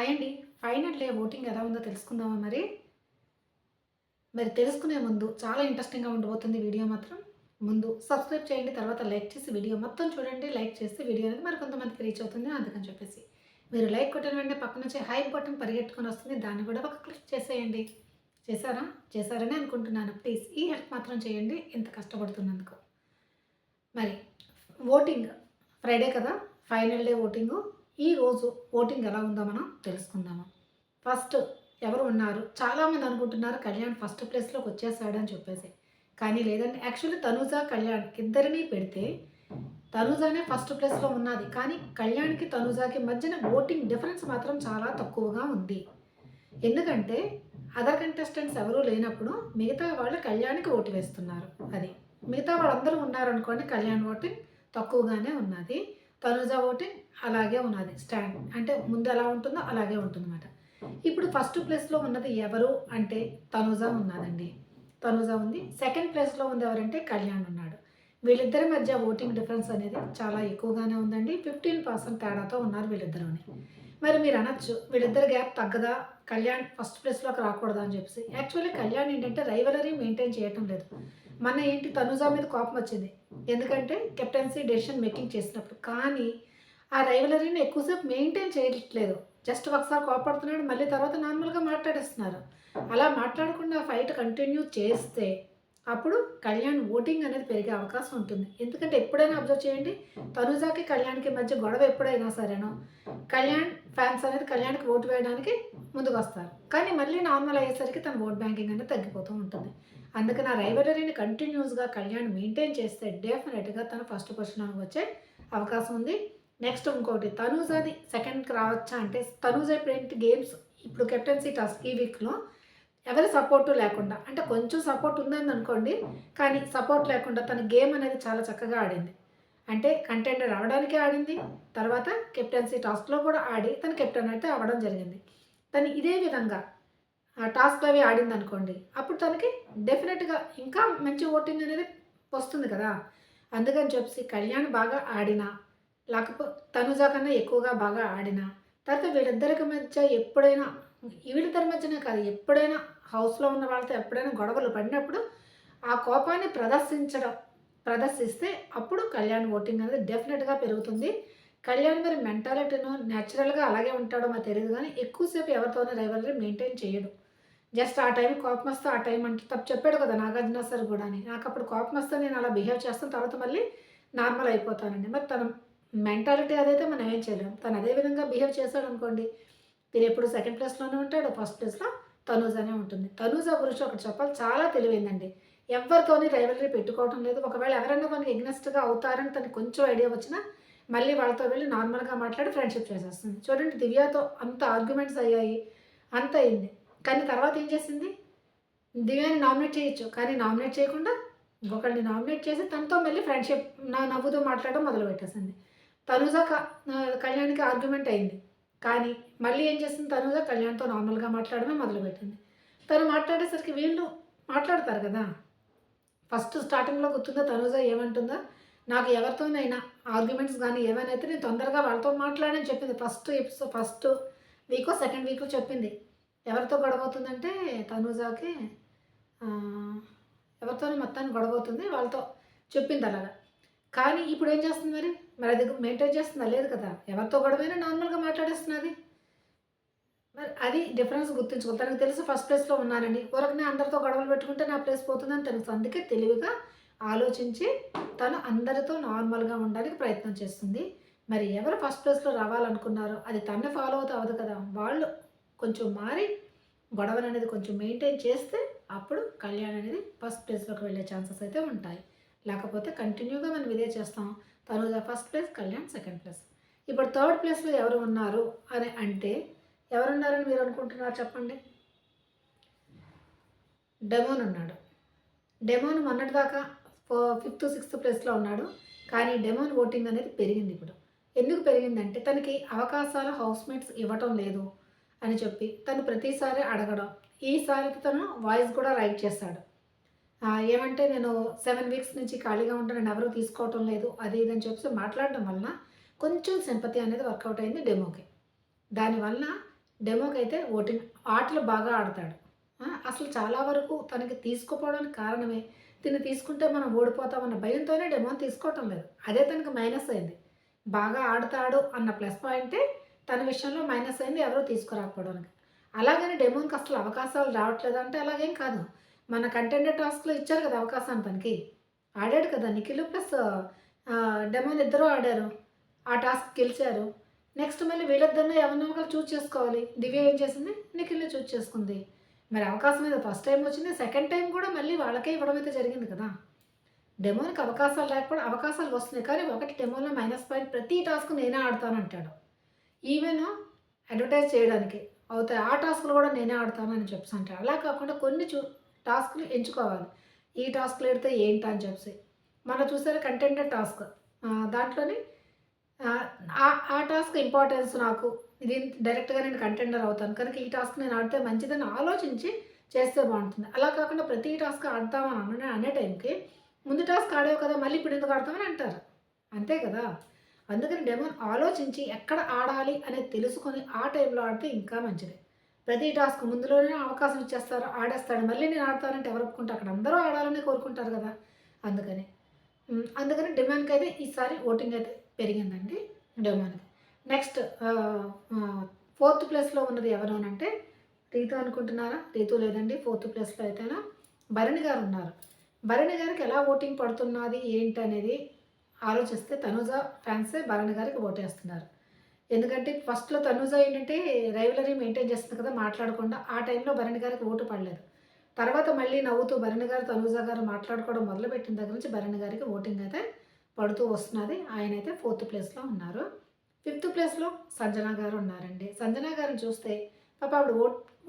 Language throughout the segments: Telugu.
హాయ్ అండి. ఫైనల్ డే ఓటింగ్ ఎలా ఉందో తెలుసుకుందామా మరి? తెలుసుకునే ముందు చాలా ఇంట్రెస్టింగ్‌గా ఉండబోతుంది వీడియో మాత్రం. ముందు సబ్స్క్రైబ్ చేయండి. తర్వాత లైక్ చేసి వీడియో మొత్తం చూడండి. లైక్ చేస్తే వీడియో అనేది మరికొంతమందికి రీచ్ అవుతుంది. అందుకని చెప్పేసి. మీరు లైక్ కొట్టిన వెంటనే పక్కన నుంచి హైప్ బటన్ పరిగెట్టుకొని వస్తుంది. దాన్ని కూడా ఒక క్లిక్ చేసేయండి. చేశారా? చేశారని అనుకుంటున్నాను. ప్లీజ్ ఈ హెల్ప్ మాత్రం చేయండి ఇంత కష్టపడుతున్నందుకు. మరి ఓటింగ్ ఫ్రైడే కదా! Final day voting. ఈరోజు ఓటింగ్ ఎలా ఉందో మనం తెలుసుకుందాము. ఫస్ట్ ఎవరు ఉన్నారు? చాలామంది అనుకుంటున్నారు కళ్యాణ్ ఫస్ట్ ప్లేస్‌లోకి వచ్చేసాడని చెప్పేసి. కానీ లేదండి. యాక్చువల్లీ తనూజ, కళ్యాణ్ ఇద్దరిని పెడితే తనూజనే ఫస్ట్ ప్లేస్‌లో ఉన్నది. కానీ కళ్యాణ్‌కి, తనూజకి మధ్యన ఓటింగ్ డిఫరెన్స్ మాత్రం చాలా తక్కువగా ఉంది. ఎందుకంటే అదర్ కంటెస్టెంట్స్ ఎవరూ లేనప్పుడు మిగతా వాళ్ళు కళ్యాణ్‌కి ఓటు వేస్తున్నారు. అది. మిగతా వాళ్ళందరూ ఉన్నారనుకోండి కళ్యాణ్ ఓటింగ్ తక్కువగానే ఉన్నది. తనూజ ఓటింగ్ అలాగే ఉన్నది. స్టాండ్ అంటే ముందు ఎలా ఉంటుందో అలాగే ఉంటుందన్నమాట. ఇప్పుడు ఫస్ట్ ప్లేస్‌లో ఉన్నది ఎవరు అంటే తనూజ ఉన్నదండి. తనూజ ఉంది. సెకండ్ ప్లేస్‌లో ఉంది ఎవరంటే కళ్యాణ్ ఉన్నాడు. వీళ్ళిద్దరి మధ్య ఓటింగ్ డిఫరెన్స్ అనేది చాలా ఎక్కువగానే ఉందండి. 15% తేడాతో ఉన్నారు వీళ్ళిద్దరూని. మరి మీరు అనొచ్చు వీళ్ళిద్దరి గ్యాప్ తగ్గదా? కళ్యాణ్ ఫస్ట్ ప్లేస్‌లోకి రాకూడదా అని చెప్పేసి. యాక్చువల్లీ కళ్యాణ్ ఏంటంటే రైవలరీ మెయింటైన్ చేయటం లేదు. మొన్న ఏంటి తనూజ మీద కోపం వచ్చింది. ఎందుకంటే కెప్టెన్సీ డెసిషన్ మేకింగ్ చేసినప్పుడు. కానీ ఆ రైవలరీని ఎక్కువసేపు మెయింటైన్ చేయట్లేదు. జస్ట్ ఒకసారి కోపడుతున్నాడు. మళ్ళీ తర్వాత నార్మల్‌గా మాట్లాడేస్తున్నారు. అలా మాట్లాడకుండా ఫైట్ కంటిన్యూ చేస్తే అప్పుడు కళ్యాణ్ ఓటింగ్ అనేది పెరిగే అవకాశం ఉంటుంది. ఎందుకంటే ఎప్పుడైనా అబ్జర్వ్ చేయండి. తనూజకి, కళ్యాణ్‌కి మధ్య గొడవ ఎప్పుడైనా సరేను కళ్యాణ్ ఫ్యాన్స్ అనేది కళ్యాణ్‌కి ఓటు వేయడానికి ముందుకొస్తారు. కానీ మళ్ళీ నార్మల్ అయ్యేసరికి తన ఓట్ బ్యాంకింగ్ అనేది తగ్గిపోతూ ఉంటుంది. అందుకని ఆ రైవలరీని కంటిన్యూస్‌గా కళ్యాణ్ మెయింటైన్ చేస్తే డెఫినిట్‌గా తను ఫస్ట్ పొజిషన్‌లోకి వచ్చే అవకాశం ఉంది. నెక్స్ట్ ఇంకోటి తనూజది సెకండ్‌కి రావచ్చా అంటే తనూజ ఇప్పుడేంటి గేమ్స్ ఇప్పుడు కెప్టెన్సీ టాస్క్ ఈ వీక్‌లో ఎవరి సపోర్టు లేకుండా అంటే కొంచెం సపోర్ట్ ఉందనుకోండి. కానీ సపోర్ట్ లేకుండా తన గేమ్ అనేది చాలా చక్కగా ఆడింది. అంటే కంటెండర్ అవ్వడానికే ఆడింది. తర్వాత కెప్టెన్సీ టాస్క్‌లో కూడా ఆడి తను కెప్టెన్ అయితే అవ్వడం జరిగింది. తను ఇదే విధంగా ఆ టాస్క్‌లు అవి ఆడిందనుకోండి. అప్పుడు తనకి డెఫినిట్‌గా ఇంకా మంచి ఓటింగ్ అనేది వస్తుంది కదా! అందుకని చెప్పేసి కళ్యాణ్ బాగా ఆడినా, తనుజ కన్నా ఎక్కువగా బాగా ఆడినా, తర్వాత వీళ్ళిద్దరికి మధ్య ఎప్పుడైనా వీళ్ళిద్దరి మధ్యనే కాదు ఎప్పుడైనా హౌస్‌లో ఉన్న వాళ్ళతో ఎప్పుడైనా గొడవలు పడినప్పుడు ఆ కోపాన్ని ప్రదర్శిస్తే అప్పుడు కళ్యాణ్ ఓటింగ్ అనేది డెఫినిట్‌గా పెరుగుతుంది. కళ్యాణ్ మరి మెంటాలిటీనో నేచురల్‌గా అలాగే ఉంటాడో మరి తెలీదు గానీ ఎక్కువసేపు ఎవరితోనూ రైవలరీ మెయింటైన్ చేయడు. జస్ట్ ఆ టైంకి కోపమొస్తే ఆ టైం అంటే తప్పు చెప్పాడు కదా! నాగార్జున సార్ గూడాని. నాకప్పుడు కోపమొస్తే నేను అలా బిహేవ్ చేస్తాను. తర్వాత మళ్ళీ నార్మల్ అయిపోతానండి. మరి తన మెంటాలిటీ అదైతే మనం ఏం చేయలేం. తను అదే విధంగా బిహేవ్ చేశాడనుకోండి, తినెప్పుడు సెకండ్ ప్లేస్‌లోనే ఉంటాడు. ఫస్ట్ ప్లేస్‌లో తనూజనే ఉంటుంది. తనూజ గురించి ఒకటి చెప్పాలి చాలా తెలివైందండి. ఎవ్వరితోని రైవలరీ పెట్టుకోవటం లేదు. ఒకవేళ ఎవరైనా మనకి ఎగ్నెస్ట్‌గా అవుతారని తనకి కొంచెం ఐడియా వచ్చినా, మళ్ళీ వాళ్ళతో వెళ్లి నార్మల్‌గా మాట్లాడి ఫ్రెండ్‌షిప్ చేసేస్తుంది. చూడండి దివ్యతో అంత ఆర్గ్యుమెంట్స్ అయ్యాయి. అంత అయింది. కానీ తర్వాత ఏం చేసింది? దివ్యాని నామినేట్ చేయొచ్చు. కానీ నామినేట్ చేయకుండా ఇంకొకళ్ళని నామినేట్ చేసి తనతో మళ్ళీ ఫ్రెండ్‌షిప్ నవ్వుతూ మాట్లాడడం మొదలుపెట్టేసింది. తనూజ కళ్యాణ్‌కి ఆర్గ్యుమెంట్ అయింది. కానీ మళ్ళీ ఏం చేసింది తనూజ కళ్యాణ్‌తో నార్మల్‌గా మాట్లాడడమే మొదలుపెట్టింది. తను మాట్లాడేసరికి వీళ్ళు మాట్లాడతారు కదా! ఫస్ట్ స్టార్టింగ్‌లో గుర్తుందా తనూజ ఏమంటుందో? నాకు ఎవరితోనైనా ఆర్గ్యుమెంట్స్ గానీ ఏవైనా అయితే నేను తొందరగా వాళ్ళతో మాట్లాడని చెప్పింది. ఫస్ట్ వీకో, సెకండ్ వీకో చెప్పింది. ఎవరితో గొడవవుతుందంటే తనూజకి ఆహ్, ఎవరితోనో మొత్తానికి గొడవవుతుంది. వాళ్ళతో చెప్పిందలాగా. కానీ ఇప్పుడేం చేస్తుంది మరి? మరి అది మెయింటైన్ చేస్తుందా? లేదు కదా! ఎవరితో గొడవైనా నార్మల్‌గా మాట్లాడేస్తున్నది. మరి అది డిఫరెన్స్ గుర్తుంచుకోవాలి. తనకు తెలుసు ఫస్ట్ ప్లేస్‌లో ఉన్నానని. ఊరకనే అందరితో గొడవలు పెట్టుకుంటే నా ప్లేస్ పోతుందని తెలుసు. అందుకే తెలివిగా ఆలోచించి తను అందరితో నార్మల్‌గా ఉండడానికి ప్రయత్నం చేస్తుంది. మరి ఎవరు ఫస్ట్ ప్లేస్‌లో రావాలనుకున్నారో అది తన్నే ఫాలో అవుతే అవ్వదు కదా! వాళ్ళు కొంచెం మారి గొడవలనేది కొంచెం మెయింటైన్ చేస్తే అప్పుడు కళ్యాణ్ అనేది ఫస్ట్ ప్లేస్‌లోకి వెళ్ళే ఛాన్సెస్ అయితే ఉంటాయి. లేకపోతే కంటిన్యూగా మనం ఇదే చేస్తాం. Tanuja first place, Kalyan second place. ఇప్పుడు థర్డ్ ప్లేస్‌లో ఎవరు ఉన్నారు అని అంటే ఎవరున్నారని మీరు అనుకుంటున్నారు చెప్పండి? డెమోన్ ఉన్నాడు. డెమోన్ మొన్నటిదాకా ఫిఫ్త్, సిక్స్త్ ప్లేస్‌లో ఉన్నాడు. కానీ డెమోన్ ఓటింగ్ అనేది పెరిగిందిప్పుడు. ఎందుకు పెరిగిందంటే తనకి అవకాశాలు హౌస్‌మేట్స్ ఇవ్వటం లేదు అని చెప్పి తను ప్రతిసారి అడగడం. ఈసారి తను వాయిస్ కూడా రైట్ చేశాడు. ఏమంటే నేను 7 వీక్స్ నుంచి ఖాళీగా ఉంటాను. నన్నెవరు తీసుకోవటం లేదు. అది ఇది అని చెప్పేసి మాట్లాడడం వలన కొంచెం సింపతి అనేది వర్కౌట్ అయింది డెమోకి. దానివల్ల డెమోకైతే ఓటింగ్ ఆటలు బాగా ఆడతాడు. అసలు చాలా వరకు తనకి తీసుకుపోవడానికి కారణమే, తిను తీసుకుంటే మనం ఓడిపోతామన్న భయంతోనే డెమోని తీసుకోవటం లేదు. అదే తనకి మైనస్ అయింది. బాగా ఆడతాడు అన్న ప్లస్ పాయింటే తన విషయంలో మైనస్ అయింది ఎవరు తీసుకురాకపోవడానికి. అలాగని డెమోన్‌కి అసలు అవకాశాలు రావట్లేదంటే అలాగేం కాదు. మన కంటెండర్ టాస్క్‌లో ఇచ్చారు కదా అవకాశం తనకి. ఆడాడు కదా! నిఖిల్ ప్లస్ డెమోన్ ఇద్దరూ ఆడారు. ఆ టాస్క్ గెలిచారు. నెక్స్ట్ మళ్ళీ వీళ్ళిద్దరిలో ఎవరినో ఒకరు చూజ్ చేసుకోవాలి. దివ్య ఏం చేసింది? నిఖిల్‌ని చూజ్ చేసుకుంది. మరి అవకాశం ఏదో ఫస్ట్ టైమ్ వచ్చింది. సెకండ్ టైమ్ కూడా మళ్ళీ వాళ్ళకే ఇవ్వడం అయితే జరిగింది కదా! డెమోన్‌కి అవకాశాలు లేకపోవడం అవకాశాలు వస్తున్నాయి. కానీ ఒకటి డెమోలో మైనస్ పాయింట్ ప్రతి టాస్క్ నేనే ఆడతానంటాడు. ఈవెన్ అడ్వర్టైజ్ చేయడానికి అవుతాయి. ఆ టాస్క్‌లు కూడా నేనే ఆడతానని చెప్పేసి అంటాడు. అలా కాకుండా కొన్ని టాస్క్‌లు ఎంచుకోవాలి. ఈ టాస్క్‌లు ఎడితే ఏంటా అని చెప్పేసి. మొన్న చూసారా కంటెంటెడ్ టాస్క్. దాంట్లోని ఆహ్, ఆ ఆ టాస్క్ ఇంపార్టెన్స్ నాకు. ఇది డైరెక్ట్‌గా నేను కంటెండర్ అవుతాను. కనుక ఈ టాస్క్ నేను ఆడితే మంచిదని ఆలోచించి చేస్తే బావుంటుంది. అలా కాకుండా ప్రతి టాస్క్ ఆడతామని అనే టైంకి ముందు టాస్క్ ఆడావు కదా! మళ్ళీ ఇప్పుడు ఎందుకు ఆడతామని అంటారు. అంతే కదా! అందుకని డెమోన్ ఆలోచించి ఎక్కడ ఆడాలి అనేది తెలుసుకొని ఆ టైంలో ఆడితే ఇంకా మంచిది. ప్రతి టాస్క్ ముందులోనే అవకాశం ఇచ్చేస్తారు. ఆడేస్తాడు. మళ్ళీ నేను ఆడతానంటే ఎవరు ఒప్పుకుంటారు? అక్కడ అందరూ ఆడాలని కోరుకుంటారు కదా! అందుకని. అందుకని డిమాండ్‌కైతే ఈసారి ఓటింగ్ అయితే పెరిగిందండి డిమాండ్‌కి. నెక్స్ట్ ఫోర్త్ ప్లేస్‌లో ఉన్నది ఎవరు అనంటే రీతు అనుకుంటున్నారా? రీతు లేదండి. ఫోర్త్ ప్లేస్‌లో అయితేనా భరణి గారు ఉన్నారు. భరణి గారికి ఎలా ఓటింగ్ పడుతున్నది ఏంటనేది ఆలోచిస్తే తనూజ ఫ్యాన్సే భరణి గారికి ఓటేస్తున్నారు. ఎందుకంటే ఫస్ట్‌లో తనూజ ఏంటంటే రైవలరీ మెయింటైన్ చేస్తుంది కదా! మాట్లాడకుండా. ఆ టైంలో భరణి గారికి ఓటు పడలేదు. తర్వాత మళ్ళీ నవ్వుతూ భరణి గారు, తనూజ గారు మాట్లాడుకోవడం మొదలుపెట్టిన దగ్గర నుంచి భరణి గారికి ఓటింగ్ అయితే పడుతూ వస్తున్నది. ఆయనైతే ఫోర్త్ ప్లేస్‌లో ఉన్నారు. ఫిఫ్త్ ప్లేస్‌లో సంజన గారు ఉన్నారండి. సంజన గారిని చూస్తే పాపం ఆవిడ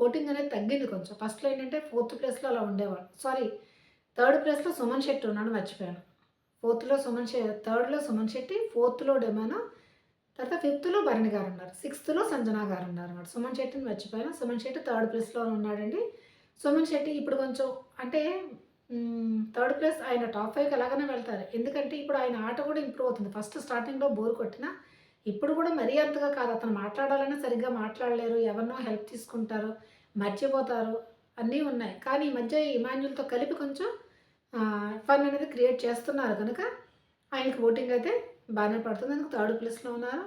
ఓటింగ్ అనేది తగ్గింది కొంచెం. ఫస్ట్‌లో ఏంటంటే ఫోర్త్ ప్లేస్‌లో అలా ఉండేవాళ్ళు. సారీ థర్డ్ ప్లేస్‌లో సుమన్ శెట్టి ఉన్నాడు మర్చిపోయాను. థర్డ్‌లో సుమన్ శెట్టి, ఫోర్త్‌లో డెమాను, తర్వాత ఫిఫ్త్‌లో భరణి గారున్నారు. సిక్స్త్‌లో సంజన గారున్నారన్నమాట. సుమన్ శెట్టిని మర్చిపోయాను. సుమన్ శెట్టి థర్డ్ ప్లేస్‌లో ఉన్నాడండి. సుమన్ శెట్టి ఇప్పుడు కొంచెం అంటే థర్డ్ ప్లేస్ ఆయన టాప్ 5కి ఎలాగైనా వెళ్తారు. ఎందుకంటే ఇప్పుడు ఆయన ఆట కూడా ఇంప్రూవ్ అవుతుంది. ఫస్ట్ స్టార్టింగ్‌లో బోర్ కొట్టినా, ఇప్పుడు కూడా మరీ అంతగా కాదు. అతను మాట్లాడాలన్నా సరిగ్గా మాట్లాడలేరు. ఎవరినో హెల్ప్ తీసుకుంటారు. మర్చిపోతారు. అన్నీ ఉన్నాయి. కానీ ఈ మధ్య ఇమాన్యుల్‌తో కలిపి కొంచెం ఫన్ అనేది క్రియేట్ చేస్తున్నారు కనుక ఆయనకి ఓటింగ్ అయితే బాగానే పడుతుంది. అందుకు థర్డ్ ప్లేస్‌లో ఉన్నారు.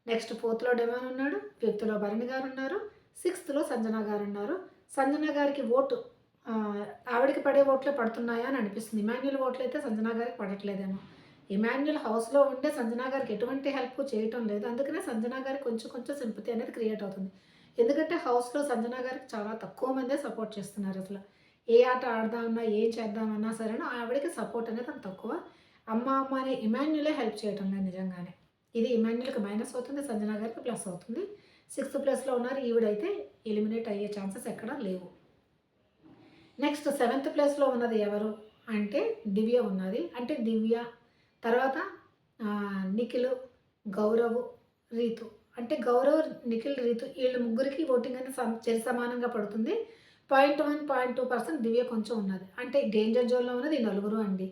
నెక్స్ట్ ఫోర్త్‌లో డెమాన్ ఉన్నాడు. ఫిఫ్త్‌లో భరణి గారు ఉన్నారు. సిక్స్త్‌లో సంజన గారు ఉన్నారు. సంజన గారికి ఓటు ఆవిడకి పడే ఓట్లే పడుతున్నాయా అని అనిపిస్తుంది. ఇమాన్యుల్ ఓట్లయితే సంజన గారికి పడట్లేదేమో. ఇమాన్యుల్ హౌస్‌లో ఉండే సంజన గారికి ఎటువంటి హెల్ప్ చేయటం లేదు. అందుకనే సంజన గారికి కొంచెం కొంచెం సింపతి అనేది క్రియేట్ అవుతుంది. ఎందుకంటే హౌస్‌లో సంజన గారికి చాలా తక్కువ మందే సపోర్ట్ చేస్తున్నారు అసల. ఏ ఆట ఆడదామన్నా, ఏం చేద్దామన్నా సరేను ఆవిడకి సపోర్ట్ అనేది అంత తక్కువ. అమ్మ అమ్మ అనే ఇమాన్యులే హెల్ప్ చేయటం లేదు నిజంగానే. ఇది ఇమాన్యుల్‌కి మైనస్ అవుతుంది. సంజన గారికి ప్లస్ అవుతుంది. సిక్స్త్ ప్లేస్‌లో ఉన్నారు. ఈవిడైతే ఎలిమినేట్ అయ్యే ఛాన్సెస్ ఎక్కడా లేవు. నెక్స్ట్ సెవెంత్ ప్లేస్‌లో ఉన్నది ఎవరు అంటే దివ్య ఉన్నది. అంటే దివ్య తర్వాత నిఖిల్, గౌరవ్, రీతు. అంటే గౌరవ్, నిఖిల్, రీతు ఈళ్ళ ముగ్గురికి ఓటింగ్ అనేది సరి సమానంగా పడుతుంది. 0.1, 0.2% దివ్య కొంచెం ఉన్నది. అంటే డేంజర్ జోన్‌లో ఉన్నది ఈ నలుగురు అండి.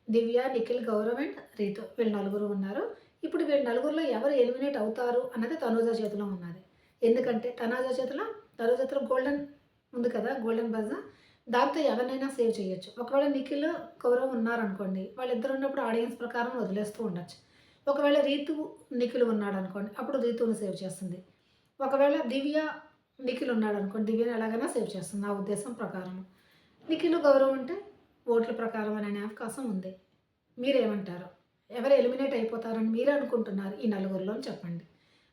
దివ్య, నిఖిల్, గౌరవ్ అండ్ రీతు వీళ్ళు నలుగురు ఉన్నారు. ఇప్పుడు వీళ్ళ నలుగురిలో ఎవరు ఎలిమినేట్ అవుతారు అన్నది తనూజ చేతిలో ఉన్నది. ఎందుకంటే తనూజ చేతిలో గోల్డెన్ ఉంది కదా! Golden buzz. దాంతో ఎవరినైనా సేవ్ చేయొచ్చు. ఒకవేళ నిఖిల్, గౌరవ్ ఉన్నారనుకోండి. వాళ్ళిద్దరు ఉన్నప్పుడు ఆడియన్స్ ప్రకారం వదిలేస్తూ ఉండొచ్చు. ఒకవేళ రీతు, నిఖిల్ ఉన్నాడనుకోండి. అప్పుడు రీతుని సేవ్ చేస్తుంది. ఒకవేళ దివ్య, నిఖిల్ ఉన్నాడనుకోండి. దివ్యని ఎలాగైనా సేవ్ చేస్తుంది నా ఉద్దేశం ప్రకారం. నిఖిల్, గౌరవ్ ఉంటే ఓట్ల ప్రకారం అనే అవకాశం ఉంది. మీరేమంటారు? ఎవరు ఎలిమినేట్ అయిపోతారని మీరు అనుకుంటున్నారు ఈ నలుగురిలో అని చెప్పండి.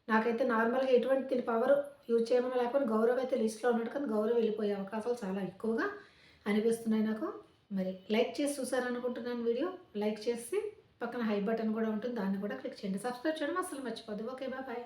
నాకైతే నార్మల్‌గా ఎటువంటి పవర్ యూజ్ చేయమని లేకపోయినా గౌరవ్ అయితే లిస్ట్‌లో ఉన్నాడు. కానీ గౌరవ్ వెళ్ళిపోయే అవకాశాలు చాలా ఎక్కువగా అనిపిస్తున్నాయి నాకు. మరి లైక్ చేసి చూసారనుకుంటున్నాను వీడియో. లైక్ చేసి పక్కన హై బటన్ కూడా ఉంటుంది. దాన్ని కూడా క్లిక్ చేయండి. సబ్స్క్రైబ్ చేయడం అస్సలు మర్చిపోద్దు. ఓకే. బాయ్.